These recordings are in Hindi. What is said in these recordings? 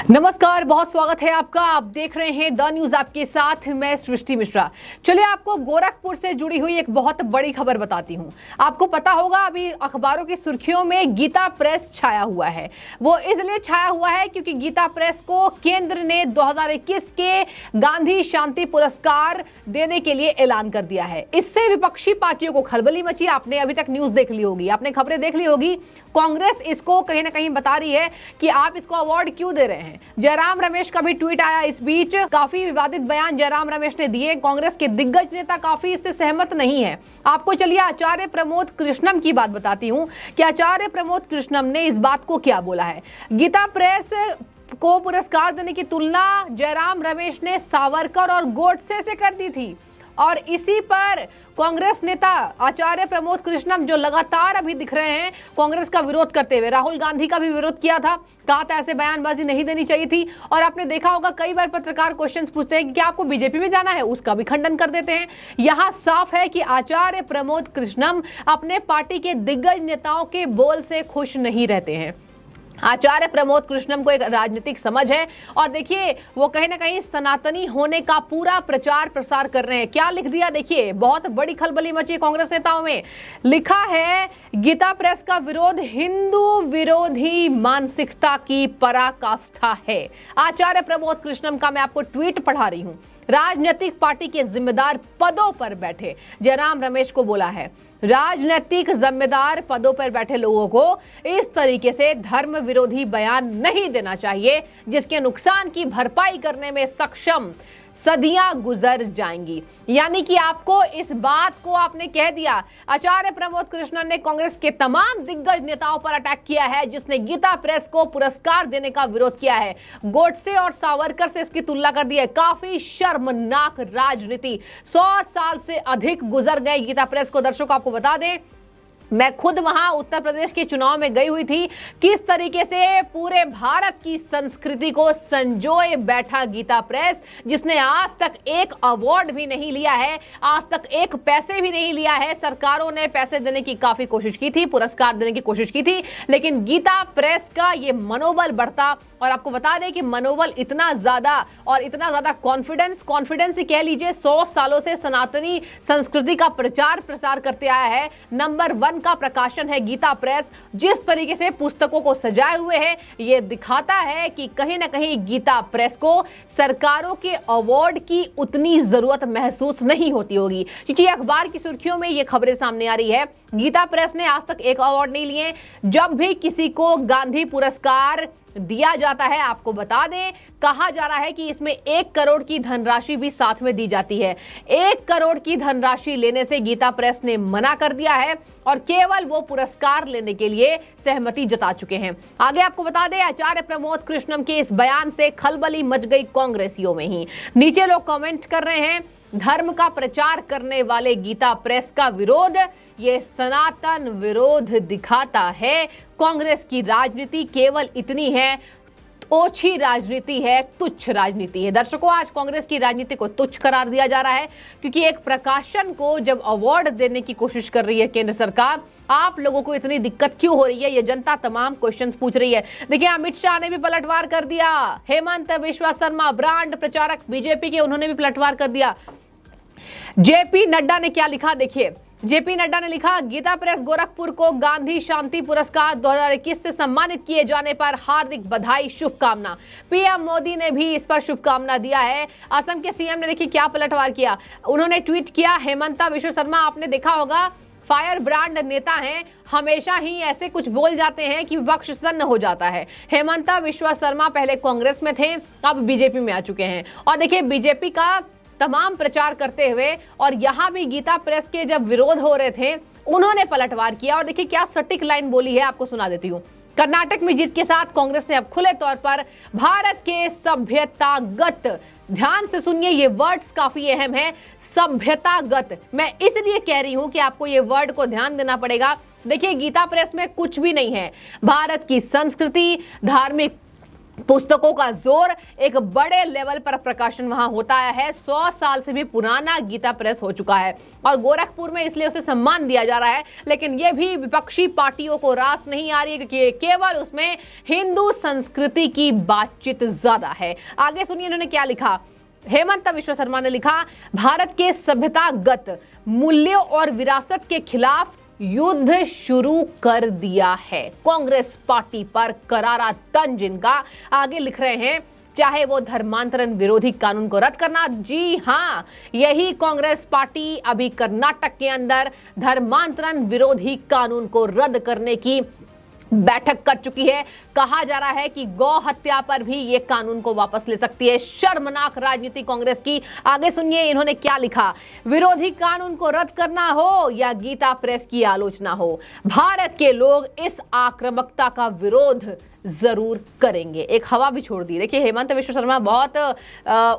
नमस्कार, बहुत स्वागत है आपका। आप देख रहे हैं द न्यूज, आपके साथ मैं सृष्टि मिश्रा। चलिए आपको गोरखपुर से जुड़ी हुई एक बहुत बड़ी खबर बताती हूं। आपको पता होगा अभी अखबारों की सुर्खियों में गीता प्रेस छाया हुआ है। वो इसलिए छाया हुआ है क्योंकि गीता प्रेस को केंद्र ने 2021 के गांधी शांति पुरस्कार देने के लिए ऐलान कर दिया है। इससे विपक्षी पार्टियों को खलबली मची। आपने अभी तक न्यूज देख ली होगी, आपने खबरें देख ली होगी। कांग्रेस इसको कहीं ना कहीं बता रही है कि आप इसको अवार्ड क्यों दे रहे हैं। जयराम रमेश का भी ट्वीट आया। इस बीच काफी विवादित बयान जयराम रमेश ने दिए। कांग्रेस के दिग्गज नेता काफी इससे सहमत नहीं है। आपको चलिए आचार्य प्रमोद कृष्णम की बात बताती हूं कि आचार्य प्रमोद कृष्णम ने इस बात को क्या बोला है। गीता प्रेस को पुरस्कार देने की तुलना जयराम रमेश ने सावरकर और गोडसे से कर दी थी और इसी पर कांग्रेस नेता आचार्य प्रमोद कृष्णम जो लगातार अभी दिख रहे हैं कांग्रेस का विरोध करते हुए। राहुल गांधी का भी विरोध किया था, कहा था ऐसे बयानबाजी नहीं देनी चाहिए थी। और आपने देखा होगा कई बार पत्रकार क्वेश्चंस पूछते हैं कि क्या आपको बीजेपी में जाना है, उसका भी खंडन कर देते हैं। यहां साफ है कि आचार्य प्रमोद कृष्णम अपने पार्टी के दिग्गज नेताओं के बोल से खुश नहीं रहते हैं। आचार्य प्रमोद कृष्णम को एक राजनीतिक समझ है और देखिए वो कहीं ना कहीं सनातनी होने का पूरा प्रचार प्रसार कर रहे हैं। क्या लिख दिया देखिए, बहुत बड़ी खलबली मची कांग्रेस नेताओं में। लिखा है गीता प्रेस का विरोध हिंदू विरोधी मानसिकता की पराकाष्ठा है। आचार्य प्रमोद कृष्णम का मैं आपको ट्वीट पढ़ा रही हूं। राजनीतिक पार्टी के जिम्मेदार पदों पर बैठे जयराम रमेश को बोला है, राजनीतिक जिम्मेदार पदों पर बैठे लोगों को इस तरीके से धर्म विरोधी बयान नहीं देना चाहिए जिसके नुकसान की भरपाई करने में सक्षम सदियां गुजर जाएंगी। यानी कि आपको इस बात को आपने कह दिया। आचार्य प्रमोद कृष्णन ने कांग्रेस के तमाम दिग्गज नेताओं पर अटैक किया है जिसने गीता प्रेस को पुरस्कार देने का विरोध किया है। गोडसे और सावरकर से इसकी तुलना कर दी है। काफी शर्मनाक राजनीति। 100 साल से अधिक गुजर गए गीता प्रेस को। दर्शकों आपको बता दें, मैं खुद वहां उत्तर प्रदेश के चुनाव में गई हुई थी। किस तरीके से पूरे भारत की संस्कृति को संजोए बैठा गीता प्रेस, जिसने आज तक एक अवार्ड भी नहीं लिया है, आज तक एक पैसे भी नहीं लिया है। सरकारों ने पैसे देने की काफी कोशिश की थी, पुरस्कार देने की कोशिश की थी, लेकिन गीता प्रेस का ये मनोबल बढ़ता। और आपको बता दें कि मनोबल इतना ज्यादा और इतना ज्यादा कॉन्फिडेंस ही कह लीजिए, 100 सालों से सनातनी संस्कृति का प्रचार प्रसार करते आया है। नंबर 1 का प्रकाशन है गीता प्रेस। जिस तरीके से पुस्तकों को सजाए हुए है, ये दिखाता है कि कहीं ना कहीं गीता प्रेस को सरकारों के अवार्ड की उतनी जरूरत महसूस नहीं होती होगी, क्योंकि अखबार की सुर्खियों में ये खबरें सामने आ रही है। गीता प्रेस ने आज तक एक अवार्ड नहीं लिए। जब भी किसी को गांधी पुरस्कार दिया जाता है, आपको बता दें, कहा जा रहा है कि इसमें 1 करोड़ की धनराशि भी साथ में दी जाती है। 1 करोड़ की धनराशि लेने से गीता प्रेस ने मना कर दिया है और केवल वो पुरस्कार लेने के लिए सहमति जता चुके हैं। आगे आपको बता दें, आचार्य प्रमोद कृष्णम के इस बयान से खलबली मच गई कांग्रेसियों में ही। नीचे लोग कमेंट कर रहे हैं, धर्म का प्रचार करने वाले गीता प्रेस का विरोध ये सनातन विरोध दिखाता है। कांग्रेस की राजनीति केवल इतनी है, ओछी राजनीति है, तुच्छ राजनीति है। दर्शकों, आज कांग्रेस की राजनीति को तुच्छ करार दिया जा रहा है क्योंकि एक प्रकाशन को जब अवार्ड देने की कोशिश कर रही है केंद्र सरकार, आप लोगों को इतनी दिक्कत क्यों हो रही है, ये जनता तमाम क्वेश्चंस पूछ रही है। देखिए, अमित शाह ने भी पलटवार कर दिया। हेमंत बिश्वा शर्मा, ब्रांड प्रचारक बीजेपी के, उन्होंने भी पलटवार कर दिया। जेपी नड्डा ने क्या लिखा देखिए। जेपी नड्डा ने लिखा, गीता प्रेस गोरखपुर को गांधी शांति पुरस्कार 2021 से सम्मानित किए जाने पर हार्दिक बधाई, शुभकामना। पीएम मोदी ने भी इस पर शुभकामना दिया है। असम के सीएम ने देखिए क्या पलटवार किया। उन्होंने ट्वीट किया, हेमंता बिश्वा शर्मा, आपने देखा होगा फायर ब्रांड नेता हैं, हमेशा ही ऐसे कुछ बोल जाते हैं कि विपक्ष सन्न हो जाता है। हेमंता बिश्वा शर्मा पहले कांग्रेस में थे, अब बीजेपी में आ चुके हैं और देखिए बीजेपी का तमाम प्रचार करते हुए, और यहां भी गीता प्रेस के जब विरोध हो रहे थे उन्होंने पलटवार किया। और देखिए क्या सटीक लाइन बोली है, आपको सुना देती हूं। कर्नाटक में जीत के साथ कांग्रेस ने अब खुले तौर पर भारत के सभ्यतागत, ध्यान से सुनिए, ये वर्ड्स काफी अहम है, सभ्यतागत। मैं इसलिए कह रही हूं कि आपको ये वर्ड को ध्यान देना पड़ेगा। देखिए, गीता प्रेस में कुछ भी नहीं है। भारत की संस्कृति, धार्मिक पुस्तकों का जोर, एक बड़े लेवल पर प्रकाशन वहां होता है। 100 साल से भी पुराना गीता प्रेस हो चुका है और गोरखपुर में इसलिए उसे सम्मान दिया जा रहा है। लेकिन यह भी विपक्षी पार्टियों को रास नहीं आ रही है क्योंकि केवल उसमें हिंदू संस्कृति की बातचीत ज्यादा है। आगे सुनिए इन्होंने क्या लिखा। हेमंत विश्व शर्मा ने लिखा, भारत के सभ्यतागत मूल्यों और विरासत के खिलाफ युद्ध शुरू कर दिया है। कांग्रेस पार्टी पर करारा तंज इनका। आगे लिख रहे हैं, चाहे वो धर्मांतरण विरोधी कानून को रद्द करना, जी हां, यही कांग्रेस पार्टी अभी कर्नाटक के अंदर धर्मांतरण विरोधी कानून को रद्द करने की बैठक कर चुकी है। कहा जा रहा है कि गौ हत्या पर भी ये कानून को वापस ले सकती है। शर्मनाक राजनीति कांग्रेस की। आगे सुनिए इन्होंने क्या लिखा। विरोधी कानून को रद्द करना हो या गीता प्रेस की आलोचना हो, भारत के लोग इस आक्रामकता का विरोध जरूर करेंगे। एक हवा भी छोड़ दी। देखिए हेमंत विश्व शर्मा बहुत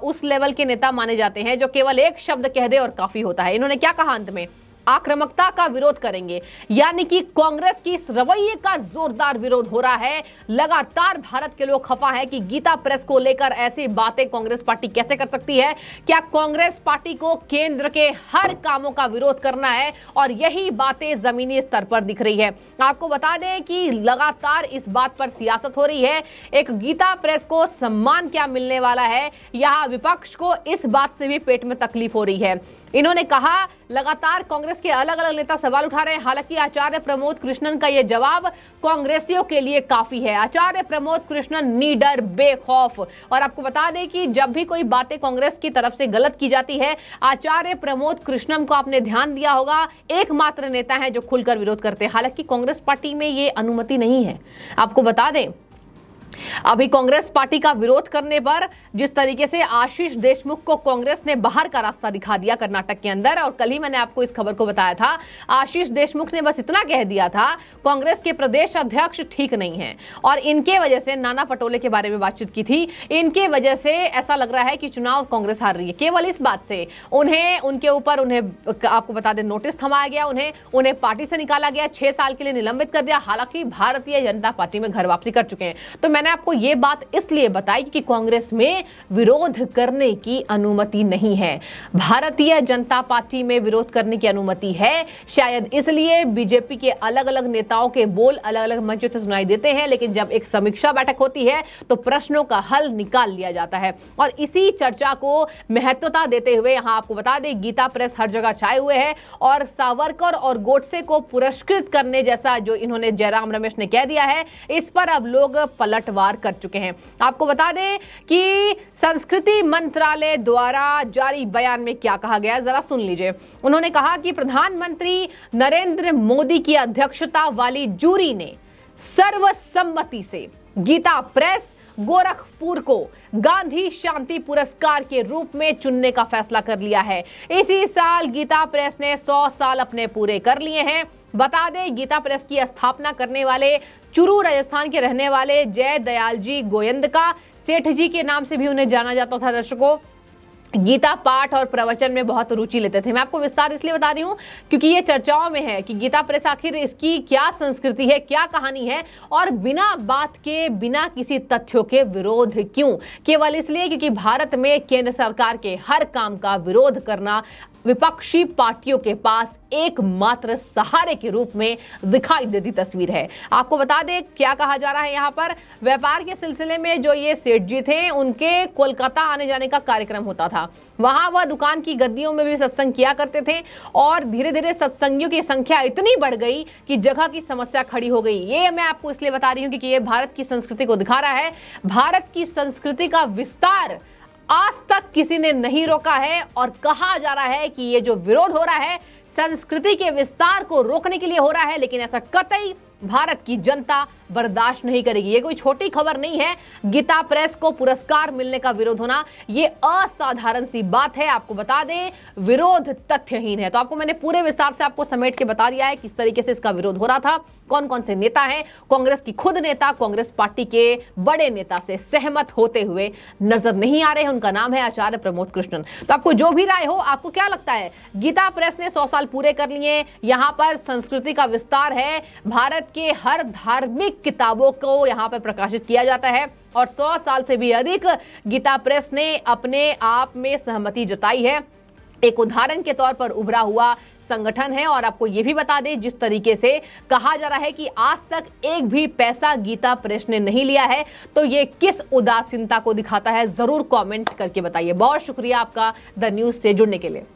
उस लेवल के नेता माने जाते हैं जो केवल एक शब्द कह दे और काफी होता है। इन्होंने क्या कहा अंत में, आक्रामकता का विरोध करेंगे, यानी कि कांग्रेस की इस रवैये का जोरदार विरोध हो रहा है। लगातार भारत के लोग खफा है कि गीता प्रेस को लेकर ऐसी बातें कांग्रेस पार्टी कैसे कर सकती है। क्या कांग्रेस पार्टी को केंद्र के हर कामों का विरोध करना है और यही बातें जमीनी स्तर पर दिख रही है। आपको बता दें कि लगातार इस बात पर सियासत हो रही है। एक गीता प्रेस को सम्मान क्या मिलने वाला है, यहां विपक्ष को इस बात से भी पेट में तकलीफ हो रही है। इन्होंने कहा, लगातार कांग्रेस के अलग अलग नेता सवाल उठा रहे हैं। हालांकि आचार्य प्रमोद कृष्णन का यह जवाब कांग्रेसियों के लिए काफी है। आचार्य प्रमोद कृष्णन निडर, बेखौफ। और आपको बता दें कि जब भी कोई बातें कांग्रेस की तरफ से गलत की जाती है, आचार्य प्रमोद कृष्णन को आपने ध्यान दिया होगा, एकमात्र नेता है जो खुलकर विरोध करते हैं। हालांकि कांग्रेस पार्टी में ये अनुमति नहीं है। आपको बता दें अभी कांग्रेस पार्टी का विरोध करने पर जिस तरीके से आशीष देशमुख को कांग्रेस ने बाहर का रास्ता दिखा दिया कर्नाटक के अंदर, और कल ही मैंने आपको इस खबर को बताया था, आशीष देशमुख ने बस इतना कह दिया था, कांग्रेस के प्रदेश अध्यक्ष ठीक नहीं है और इनके वजह से नाना पटोले के बारे में बातचीत की थी, इनके वजह से ऐसा लग रहा है कि चुनाव कांग्रेस हार रही है। केवल इस बात से उनके ऊपर आपको बता दें नोटिस थमाया गया, उन्हें पार्टी से निकाला गया, 6 साल के लिए निलंबित कर दिया। हालांकि भारतीय जनता पार्टी में घर वापसी कर चुके हैं। तो मैंने आपको यह बात इसलिए बताई कि कांग्रेस में विरोध करने की अनुमति नहीं है। भारतीय जनता पार्टी में विरोध करने की अनुमति है। शायद इसलिए बीजेपी के अलग अलग नेताओं के बोल अलग अलग मंचों से सुनाई देते हैं, लेकिन जब एक समीक्षा बैठक होती है तो प्रश्नों का हल निकाल लिया जाता है। और इसी चर्चा को महत्वता देते हुए यहां आपको बता दें, गीता प्रेस हर जगह छाए हुए है और सावरकर और गोडसे को पुरस्कृत करने जैसा जो इन्होंने जयराम रमेश ने कह दिया है, इस पर अब लोग पलटवार कर चुके हैं। आपको बता दें कि संस्कृति मंत्रालय द्वारा जारी बयान में क्या कहा गया है, जरा सुन लीजिए। उन्होंने कहा कि प्रधानमंत्री नरेंद्र मोदी की अध्यक्षता वाली जूरी ने सर्वसम्मति से गीता प्रेस गोरखपुर को गांधी शांति पुरस्कार के रूप में चुनने का फैसला कर लिया है। इसी साल गीता प्रेस ने 100 साल अपने पूरे कर लिए हैं। बता दें, गीता प्रेस की स्थापना करने वाले चुरू राजस्थान के रहने वाले जय दयाल जी गोयंदका सेठ जी के नाम से भी उन्हें जाना जाता था। दर्शकों, गीता पाठ और प्रवचन में बहुत रुचि लेते थे। मैं आपको विस्तार इसलिए बता रही हूं क्योंकि ये चर्चाओं में है कि गीता प्रेस आखिर इसकी क्या संस्कृति है, क्या कहानी है, और बिना बात के, बिना किसी तथ्यों के विरोध क्यों? केवल इसलिए क्योंकि भारत में केंद्र सरकार के हर काम का विरोध करना विपक्षी पार्टियों के पास एकमात्र सहारे के रूप में दिखाई देती तस्वीर है। आपको बता दें क्या कहा जा रहा है यहाँ पर, व्यापार के सिलसिले में जो ये सेठ जी थे उनके कोलकाता आने जाने का कार्यक्रम होता था। वहां वह दुकान की गद्दियों में भी सत्संग किया करते थे और धीरे धीरे सत्संगियों की संख्या इतनी बढ़ गई कि जगह की समस्या खड़ी हो गई। ये मैं आपको इसलिए बता रही हूँ क्योंकि ये भारत की संस्कृति को दिखा रहा है। भारत की संस्कृति का विस्तार आज तक किसी ने नहीं रोका है और कहा जा रहा है कि ये जो विरोध हो रहा है संस्कृति के विस्तार को रोकने के लिए हो रहा है, लेकिन ऐसा कतई भारत की जनता बर्दाश्त नहीं करेगी। ये कोई छोटी खबर नहीं है। गीता प्रेस को पुरस्कार मिलने का विरोध होना ये असाधारण सी बात है। आपको बता दें, विरोध तथ्यहीन है। तो आपको मैंने पूरे विस्तार से आपको समेट के बता दिया है किस तरीके से इसका विरोध हो रहा था, कौन कौन से नेता हैं। कांग्रेस की खुद नेता कांग्रेस पार्टी के बड़े नेता से सहमत होते हुए नजर नहीं आ रहे हैं। उनका नाम है आचार्य प्रमोद कृष्णन। तो आपको जो भी राय हो, आपको क्या लगता है, गीता प्रेस ने 100 साल पूरे कर लिए, यहां पर संस्कृति का विस्तार है, भारत भारत के हर धार्मिक किताबों को यहाँ पर प्रकाशित किया जाता है और 100 साल से भी अधिक गीता प्रेस ने अपने आप में सहमति जताई है। एक उदाहरण के तौर पर उभरा हुआ संगठन है। और आपको यह भी बता दें, जिस तरीके से कहा जा रहा है कि आज तक एक भी पैसा गीता प्रेस ने नहीं लिया है, तो ये किस उदासीनता को दिखाता है, जरूर कमेंट करके बताइए। बहुत शुक्रिया आपका द न्यूज से जुड़ने के लिए।